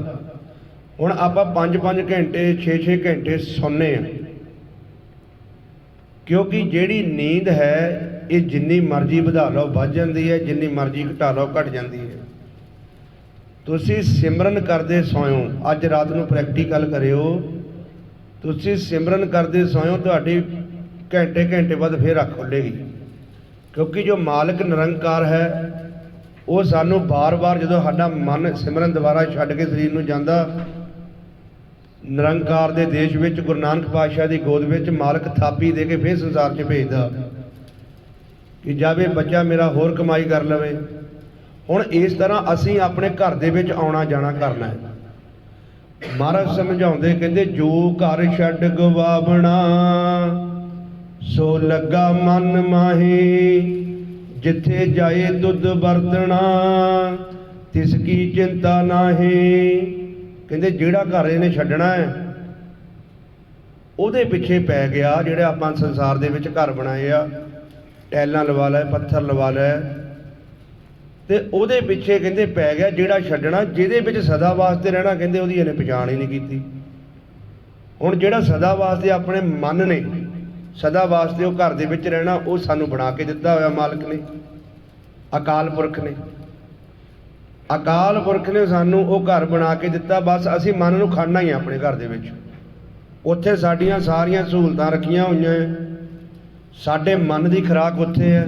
हुण आपां 5-5 घंटे 6-6 घंटे सौंने आ, क्योंकि जिहड़ी नींद है ये जिन्नी मर्जी वधा लो वध जांदी है, जिन्नी मर्जी घटा लो घट जांदी है। तुसीं सिमरन करदे सोयो, अज रात नूं प्रैक्टिकल करियो, तुसीं सिमरन करदे सोयो, तुहाडी घंटे घंटे बाद फिर अख खुलेगी, क्योंकि जो मालिक निरंकार है वो सानू बार बार जो साडा मन सिमरन दोबारा छड्ड के शरीर नूं जांदा, निरंकार दे देश विच गुरु नानक पातशाह दी गोद विच मालिक थापी दे के फिर संसार 'च भेजदा कि जावे बच्चा मेरा होर कमाई कर लवे। हुण इस तरह असीं अपने घर दे विच आउणा जाना करना है। महाराज समझाउंदे कहंदे जो घर छड्ड गवावणा सो लगा मन माही, जिथे जाए दुध वरतना तिसकी चिंता नाही। कहंदे जिहड़ा घर इहने छड्डना है ਉਹਦੇ ਪਿੱਛੇ पै गया, ਜਿਹੜੇ ਆਪਾਂ संसार ਦੇ ਵਿੱਚ घर बनाए आ, ਟੈਲਾਂ ਲਵਾ ਲੈ ਪੱਥਰ ਲਵਾ ਲੈ, ਤੇ ਉਹਦੇ ਪਿੱਛੇ ਕਹਿੰਦੇ ਪੈ ਗਿਆ ਜਿਹੜਾ ਛੱਡਣਾ, ਜਿਹਦੇ ਵਿੱਚ ਸਦਾ ਵਾਸਤੇ ਰਹਿਣਾ ਕਹਿੰਦੇ ਉਹਦੀ ਇਹਨੇ ਪਛਾਣ ਹੀ ਨਹੀਂ ਕੀਤੀ। ਹੁਣ ਜਿਹੜਾ ਸਦਾ ਵਾਸਤੇ ਆਪਣੇ ਮਨ ਨੇ सदा वास्ते वो घर दे विच रहना, वो सानू बना के दिता होया मालिक ने, अकाल पुरख ने। अकाल पुरख ने सानू वो घर बना के दिता, बस असी मन नूं खड़ना ही अपने घर दे विच। उत्थे साडियां सारियां सहूलतां रखियां होईयां, साडे मन की खुराक उत्थे है,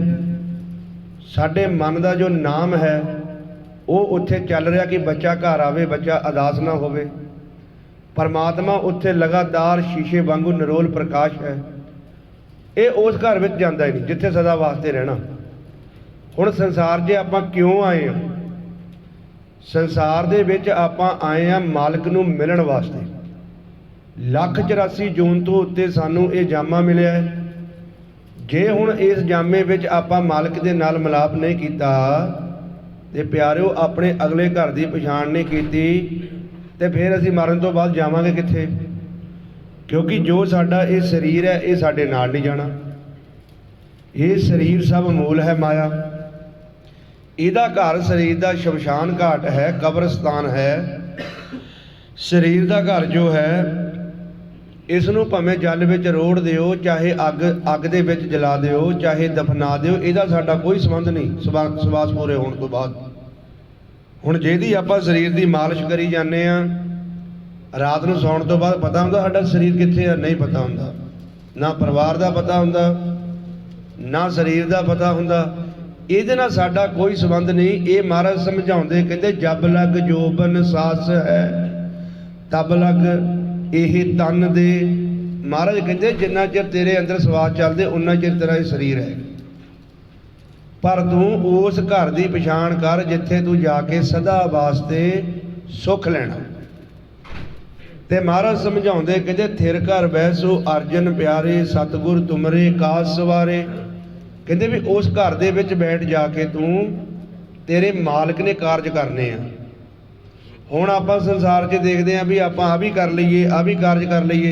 साडे मन का जो नाम है वो उत्थे चल रहा कि बच्चा घर आवे, बच्चा अदास ना होवे। परमात्मा उत्थे लगातार शीशे वांगू निरोल प्रकाश है, ये उस घर में जाता ही नहीं जिथे सदा वास्ते रहना। हुण संसार 'च आपां क्यों आए हैं? संसार दे विच आपां आए हैं मालिक नूं मिलण वास्ते। 184 जून तो उत्ते सानू ये जामा मिलिया है। जे हुण इस जामे विच आपां मालिक दे नाल मिलाप नहीं कीता ते प्यारिओ अपने अगले घर की पछाण नहीं कीती ते फिर असीं मरण तो बाद जावांगे कित्थे? क्योंकि जो साडा ये शरीर है ये साडे नाल नहीं जाना। ये शरीर सब मूल है माया, इहदा घर शरीर का शमशान घाट है, कब्रस्तान है। शरीर का घर जो है इसनूं भावें जल विच रोड़ दिओ, चाहे अग दे विच जला दिओ, चाहे दफना दिओ, इहदा साडा कोई संबंध नहीं सवास पूरे होने तो बाद। हुण जिहदी आपां शरीर की मालिश करी जाने आ, रात नूं सौण तो बाद पता हुंदा साडा शरीर कित्थे है? नहीं पता हुंदा। ना परिवार का पता हुंदा, ना शरीर का पता हुंदा। इहदे नाल साडा कोई संबंध नहीं। ये महाराज समझाउंदे कहंदे जब लग जोबन सास है तब लग यही तन दे। महाराज कहंदे जिन्ना चिर तेरे अंदर सवास चलदे उन्ना चिर तेरा ये शरीर है, पर तू उस घर की पछाण कर जिथे तू जाके सदा वास्ते सुख लेना। ते महाराज समझाउंदे कहंदे थिर घर बैसो अर्जन प्यारे सतगुर तुमरे काज सवारे। कहंदे भी उस घर दे विच बैठ जाके तू तेरे मालिक ने कारज करने आ। हुण आपां संसार 'च देखदे आ भी आपां आ भी कर लईए, आ भी कारज कर लईए,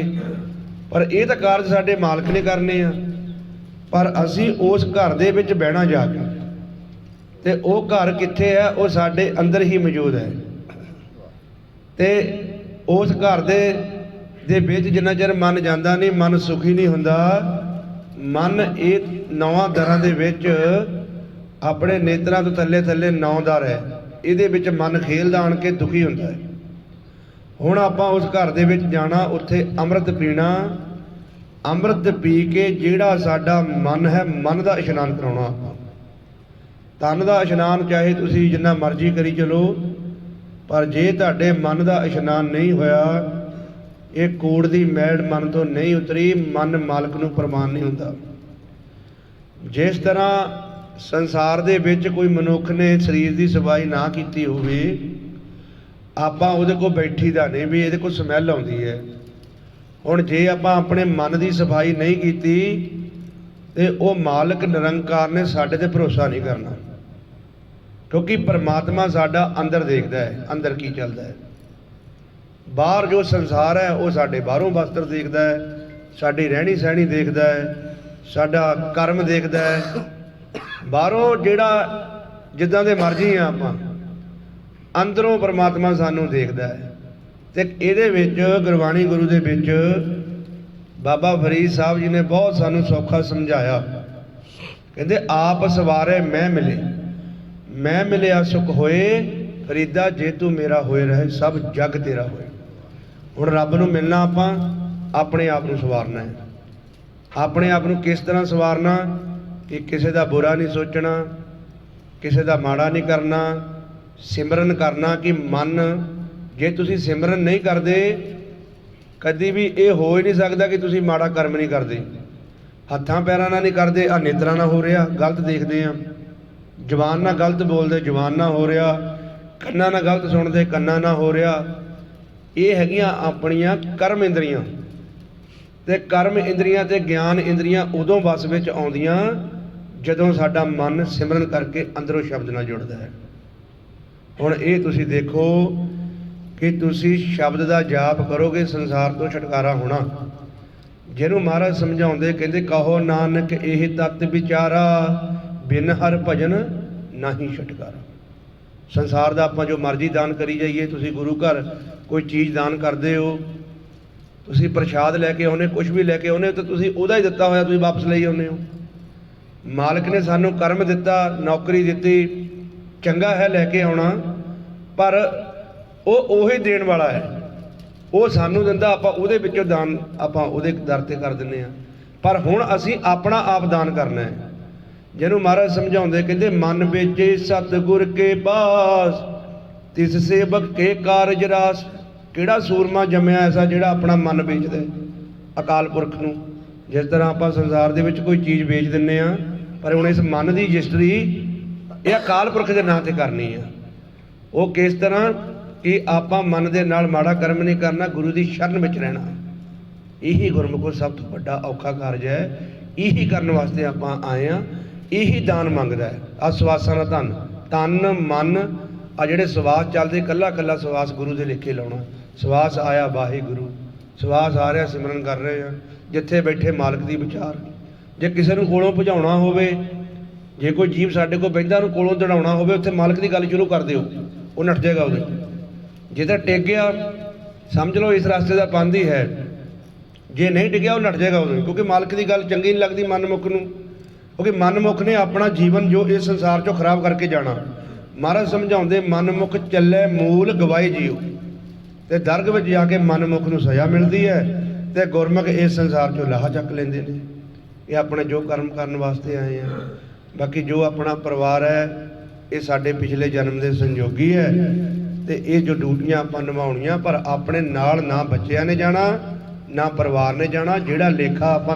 पर ये तां कारज साडे मालिक ने करने आ। पर असीं उस घर दे विच बਹਿਣਾ जाके, ते वो घर कित्थे है? वो साडे अंदर ही मौजूद है। ते उस घर दे विच जिन्ना चिर मन जांदा नहीं, मन सुखी नहीं हुंदा। मन ये 9 दरां दे विच अपने नेत्रां तो थल्ले थल्ले 9 दर है, इहदे विच मन खेलदा आण के दुखी हुंदा है। हुण आपां उस घर दे विच जाना, उत्थे अमृत पीना, अमृत पी के जिहड़ा साडा मन है मन का इशनान कराउणा। आपां तन का इशनान चाहे तुसीं जिन्ना मर्जी करी चलो, पर जे तुहाडे मन का इशनान नहीं होया, ये कूड़ की मैल मन तो नहीं उतरी, मन मालिक नूं प्रमाण नहीं हुंदा। जिस तरह संसार दे विच कोई मनुख ने शरीर की सफाई ना कीती होवे, आपां उहदे कोल बैठी दा नहीं भी इहदे कोल समैल आउंदी है। हुण जे आपां अपने मन की सफाई नहीं कीती ते वो मालिक निरंकार ने साडे ते भरोसा नहीं करना, क्योंकि परमात्मा साडा अंदर देखदा है, अंदर की चलदा है। बाहर जो संसार है वो साडे बाहरों वस्त्र देखदा है, साडी रहनी सहनी देखदा है, साडा कर्म देखदा है। ਬਾਹਰੋਂ ਜਿਹੜਾ ਜਿੱਦਾਂ ਦੇ ਮਰਜ਼ੀ ਆ ਆਪਾਂ, ਅੰਦਰੋਂ ਪਰਮਾਤਮਾ ਸਾਨੂੰ ਦੇਖਦਾ ਹੈ। ਤੇ ਇਹਦੇ ਵਿੱਚ ਗੁਰਬਾਣੀ ਗੁਰੂ ਦੇ ਵਿੱਚ ਬਾਬਾ ਫਰੀਦ ਸਾਹਿਬ ਜੀ ਨੇ ਬਹੁਤ ਸਾਨੂੰ ਸੌਖਾ ਸਮਝਾਇਆ। ਕਹਿੰਦੇ ਆਪ ਸਵਾਰੇ ਮੈਂ ਮਿਲੇ, ਮੈਂ ਮਿਲਿਆ ਸੁਖ ਹੋਏ, ਫਰੀਦਾ ਜੇ ਤੂੰ ਮੇਰਾ ਹੋਏ ਰਹੇ ਸਭ ਜਗ ਤੇਰਾ ਹੋਏ। ਹੁਣ ਰੱਬ ਨੂੰ ਮਿਲਣਾ ਆਪਾਂ ਆਪਣੇ ਆਪ ਨੂੰ ਸਵਾਰਨਾ ਹੈ। ਆਪਣੇ ਆਪ ਨੂੰ ਕਿਸ ਤਰ੍ਹਾਂ ਸਵਾਰਨਾ ਕਿ ਕਿਸੇ ਦਾ ਬੁਰਾ ਨਹੀਂ ਸੋਚਣਾ, ਕਿਸੇ ਦਾ ਮਾੜਾ ਨਹੀਂ ਕਰਨਾ, ਸਿਮਰਨ ਕਰਨਾ। ਕਿ ਮਨ ਜੇ ਤੁਸੀਂ ਸਿਮਰਨ ਨਹੀਂ ਕਰਦੇ, ਕਦੀ ਵੀ ਇਹ ਹੋ ਹੀ ਨਹੀਂ ਸਕਦਾ ਕਿ ਤੁਸੀਂ ਮਾੜਾ ਕਰਮ ਨਹੀਂ ਕਰਦੇ। ਹੱਥਾਂ ਪੈਰਾਂ ਨਾਲ ਨਹੀਂ ਕਰਦੇ, ਆ ਨੇਤਰਾਂ ਨਾਲ ਹੋ ਰਿਹਾ, ਗਲਤ ਦੇਖਦੇ ਆ। ਜ਼ੁਬਾਨ ਨਾਲ ਗਲਤ ਬੋਲਦੇ, ਜ਼ੁਬਾਨ ਨਾਲ ਹੋ ਰਿਹਾ। ਕੰਨਾਂ ਨਾਲ ਗਲਤ ਸੁਣਦੇ, ਕੰਨਾਂ ਨਾਲ ਹੋ ਰਿਹਾ। ਇਹ ਹੈਗੀਆਂ ਆਪਣੀਆਂ ਕਰਮ ਇੰਦਰੀਆਂ। ਤੇ ਕਰਮ ਇੰਦਰੀਆਂ ਤੇ ਗਿਆਨ ਇੰਦਰੀਆਂ ਉਦੋਂ ਵਸ ਵਿੱਚ ਆਉਂਦੀਆਂ ਜਦੋਂ ਸਾਡਾ ਮਨ ਸਿਮਰਨ ਕਰਕੇ ਅੰਦਰੋਂ ਸ਼ਬਦ ਨਾਲ ਜੁੜਦਾ ਹੈ। ਹੁਣ ਇਹ ਤੁਸੀਂ ਦੇਖੋ ਕਿ ਤੁਸੀਂ ਸ਼ਬਦ ਦਾ ਜਾਪ ਕਰੋਗੇ, ਸੰਸਾਰ ਤੋਂ ਛੁਟਕਾਰਾ ਹੋਣਾ। ਜਿਹਨੂੰ ਮਹਾਰਾਜ ਸਮਝਾਉਂਦੇ, ਕਹਿੰਦੇ ਕਹੋ ਨਾਨਕ ਇਹ ਤਤ ਵਿਚਾਰਾ, ਬਿਨ ਹਰ ਭਜਨ ਨਾਹੀ ਛੁਟਕਾਰਾ। ਸੰਸਾਰ ਦਾ ਆਪਾਂ ਜੋ ਮਰਜ਼ੀ ਦਾਨ ਕਰੀ ਜਾਈਏ, ਤੁਸੀਂ ਗੁਰੂ ਘਰ ਕੋਈ ਚੀਜ਼ ਦਾਨ ਕਰਦੇ ਹੋ, ਤੁਸੀਂ ਪ੍ਰਸ਼ਾਦ ਲੈ ਕੇ ਆਉਨੇ, ਕੁਝ ਵੀ ਲੈ ਕੇ ਆਉਨੇ, ਤਾਂ ਤੁਸੀਂ ਉਹਦਾ ਹੀ ਦਿੱਤਾ ਹੋਇਆ ਤੁਸੀਂ ਵਾਪਸ ਲਈ ਆਉਂਦੇ ਹੋ। ਮਾਲਕ ਨੇ ਸਾਨੂੰ ਕਰਮ ਦਿੱਤਾ, ਨੌਕਰੀ ਦਿੱਤੀ, ਚੰਗਾ ਹੈ ਲੈ ਕੇ ਆਉਣਾ, ਪਰ ਉਹ ਉਹੀ ਦੇਣ ਵਾਲਾ ਹੈ। ਉਹ ਸਾਨੂੰ ਦਿੰਦਾ, ਆਪਾਂ ਉਹਦੇ ਵਿੱਚੋਂ ਦਾਨ ਆਪਾਂ ਉਹਦੇ ਦਰ ਤੇ ਕਰ ਦਿੰਦੇ ਹਾਂ। ਪਰ ਹੁਣ ਅਸੀਂ ਆਪਣਾ ਆਪ ਦਾਨ ਕਰਨਾ ਹੈ। ਜਿਹਨੂੰ ਮਹਾਰਾਜ ਸਮਝਾਉਂਦੇ, ਕਹਿੰਦੇ ਮਨ ਵੇਚੇ ਸਤਿਗੁਰ ਕੇ ਪਾਸ, ਤਿਸ ਸੇਵਕ ਕੇ ਕਾਰਜ ਰਾਸ। ਕਿਹੜਾ ਸੂਰਮਾ ਜੰਮਿਆ ਐਸਾ ਜਿਹੜਾ ਆਪਣਾ ਮਨ ਵੇਚਦਾ ਹੈ ਅਕਾਲ ਪੁਰਖ ਨੂੰ। ਜਿਸ ਤਰ੍ਹਾਂ ਆਪਾਂ ਸੰਸਾਰ ਦੇ ਵਿੱਚ ਕੋਈ ਚੀਜ਼ ਵੇਚ ਦਿੰਦੇ ਆ, ਪਰ ਹੁਣ ਇਸ ਮਨ ਦੀ ਰਜਿਸਟਰੀ ਇਹ ਅਕਾਲ ਪੁਰਖ ਦੇ ਨਾਂ ਤੇ ਕਰਨੀ ਆ। ਉਹ ਕਿਸ ਤਰ੍ਹਾਂ ਕਿ ਆਪਾਂ ਮਨ ਦੇ ਨਾਲ ਮਾੜਾ ਕਰਮ ਨਹੀਂ ਕਰਨਾ, ਗੁਰੂ ਦੀ ਸ਼ਰਨ ਵਿੱਚ ਰਹਿਣਾ। ਇਹੀ ਗੁਰਮੁਖੋ ਸਭ ਤੋਂ ਵੱਡਾ ਔਖਾ ਕਾਰਜ ਹੈ। ਇਹੀ ਕਰਨ ਵਾਸਤੇ ਆਪਾਂ ਆਏ ਆ। ਇਹੀ ਦਾਨ ਮੰਗਦਾ ਹੈ। ਆ ਸਵਾਸਾਂ ਦਾ ਧਨ, ਤਨ ਮਨ, ਆ ਜਿਹੜੇ ਸਵਾਸ ਚੱਲਦੇ, ਕੱਲਾ ਕੱਲਾ ਸਵਾਸ ਗੁਰੂ ਦੇ ਲੇਖੇ ਲਾਉਣਾ। ਸਵਾਸ ਆਇਆ ਵਾਹਿਗੁਰੂ, ਸਵਾਸ ਆ ਰਿਹਾ ਸਿਮਰਨ ਕਰ ਰਹੇ ਆ। ਜਿੱਥੇ ਬੈਠੇ ਮਾਲਕ ਦੀ ਵਿਚਾਰ। ਜੇ ਕਿਸੇ ਨੂੰ ਕੋਲੋਂ ਭਜਾਉਣਾ ਹੋਵੇ, ਜੇ ਕੋਈ ਜੀਵ ਸਾਡੇ ਕੋਲ ਬਹਿੰਦਾ ਉਹਨੂੰ ਕੋਲੋਂ ਦੜਾਉਣਾ ਹੋਵੇ, ਉੱਥੇ ਮਾਲਕ ਦੀ ਗੱਲ ਸ਼ੁਰੂ ਕਰ ਦਿਓ, ਉਹ ਨੱਠ ਜਾਏਗਾ ਉਹਦੇ। ਜੇ ਤਾਂ ਟਿਕ ਗਿਆ ਸਮਝ ਲਓ ਇਸ ਰਸਤੇ ਦਾ ਪਾਂਧੀ ਹੈ, ਜੇ ਨਹੀਂ ਟਿਕਿਆ ਉਹ ਨੱਠ ਜਾਏਗਾ ਉਹਦੇ। ਕਿਉਂਕਿ ਮਾਲਕ ਦੀ ਗੱਲ ਚੰਗੀ ਨਹੀਂ ਲੱਗਦੀ ਮਨਮੁਖ ਨੂੰ। ਕਿਉਂਕਿ ਮਨਮੁਖ ਨੇ ਆਪਣਾ ਜੀਵਨ ਜੋ ਇਸ ਸੰਸਾਰ 'ਚੋਂ ਖਰਾਬ ਕਰਕੇ ਜਾਣਾ। ਮਹਾਰਾਜ ਸਮਝਾਉਂਦੇ, ਮਨਮੁਖ ਚੱਲੇ ਮੂਲ ਗਵਾਏ ਜੀਓ। ਤੇ ਦਰਗ ਵਿੱਚ ਜਾ ਕੇ ਮਨਮੁਖ ਨੂੰ ਸਜ਼ਾ ਮਿਲਦੀ ਹੈ, ਤੇ ਗੁਰਮੁਖ ਇਸ ਸੰਸਾਰ 'ਚੋਂ ਲਾਹਾ ਚੱਕ ਲੈਂਦੇ ਨੇ। ਇਹ ਆਪਣੇ ਜੋ ਕਰਮ ਕਰਨ ਵਾਸਤੇ ਆਏ ਆ। ਬਾਕੀ ਜੋ ਆਪਣਾ ਪਰਿਵਾਰ ਹੈ, ਇਹ ਸਾਡੇ ਪਿਛਲੇ ਜਨਮ ਦੇ ਸੰਜੋਗੀ ਹੈ। ਤੇ ਇਹ ਜੋ ਡਿਊਟੀਆਂ ਆਪਾਂ ਨਿਭਾਉਣੀਆਂ, ਪਰ ਆਪਣੇ ਨਾਲ ਨਾ ਬੱਚਿਆਂ ਨੇ ਜਾਣਾ, ਨਾ ਪਰਿਵਾਰ ਨੇ ਜਾਣਾ। ਜਿਹੜਾ ਲੇਖਾ ਆਪਾਂ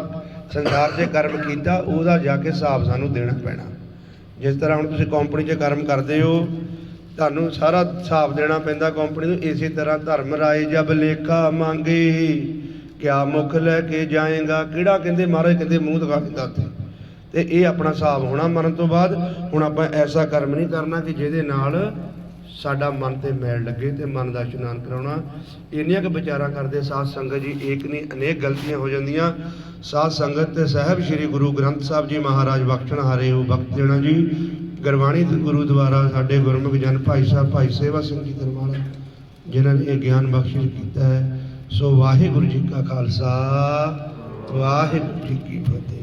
ਸੰਸਾਰ 'ਚ ਕਰਮ ਕੀਤਾ, ਉਹਦਾ ਜਾ ਕੇ ਹਿਸਾਬ ਸਾਨੂੰ ਦੇਣਾ ਪੈਣਾ। ਜਿਸ ਤਰ੍ਹਾਂ ਹੁਣ ਤੁਸੀਂ ਕੰਪਨੀ 'ਚ ਕਰਮ ਕਰਦੇ ਹੋ, ਤੁਹਾਨੂੰ ਸਾਰਾ ਹਿਸਾਬ ਦੇਣਾ ਪੈਂਦਾ ਕੰਪਨੀ ਨੂੰ। ਇਸੇ ਤਰ੍ਹਾਂ ਧਰਮ ਰਾਏ ਜਬ ਲੇਖਾ ਮੰਗੇ, ਕਿਆ ਮੁੱਖ ਲੈ ਕੇ ਜਾਏਗਾ। ਕਿਹੜਾ ਕਹਿੰਦੇ ਮਹਾਰਾਜ ਕਹਿੰਦੇ ਮੂੰਹ ਦਿਖਾ ਦਿੰਦਾ ਉੱਥੇ। ਤੇ ਇਹ ਆਪਣਾ ਹਿਸਾਬ ਹੋਣਾ ਮਰਨ ਤੋਂ ਬਾਅਦ। ਹੁਣ ਆਪਾਂ ਐਸਾ ਕਰਮ ਨਹੀਂ ਕਰਨਾ ਕਿ ਜਿਹਦੇ ਨਾਲ ਸਾਡਾ ਮਨ ਤੇ ਮੈਲ ਲੱਗੇ, ਤੇ ਮਨ ਦਾ ਇਸ਼ਨਾਨ ਕਰਾਉਣਾ। ਇੰਨੀਆਂ ਕੁ ਵਿਚਾਰਾਂ ਕਰਦੇ ਸਾਧ ਸੰਗਤ ਜੀ, ਏਕ ਨਹੀਂ ਅਨੇਕ ਗਲਤੀਆਂ ਹੋ ਜਾਂਦੀਆਂ। ਸਾਧ ਸੰਗਤ ਤੇ ਸਾਹਿਬ ਸ੍ਰੀ ਗੁਰੂ ਗ੍ਰੰਥ ਸਾਹਿਬ ਜੀ ਮਹਾਰਾਜ ਬਖਸ਼ਣ ਹਾਰੇ ਹੋ ਬਖਸ਼ ਦੇਣਾ ਜੀ। ਗੁਰਬਾਣੀ ਗੁਰੂ ਦੁਆਰਾ ਸਾਡੇ ਗੁਰਮੁਖ ਜਨ ਭਾਈ ਸਾਹਿਬ ਭਾਈ ਸੇਵਾ ਸਿੰਘ ਜੀ ਦਰਬਾਰ, ਜਿਨ੍ਹਾਂ ਨੇ ਇਹ ਗਿਆਨ ਬਖਸ਼ਿਸ਼ ਕੀਤਾ ਹੈ। ਸੋ ਵਾਹਿਗੁਰੂ ਜੀ ਕਾ ਖਾਲਸਾ, ਵਾਹਿਗੁਰੂ ਜੀ ਕੀ ਫਤਿਹ।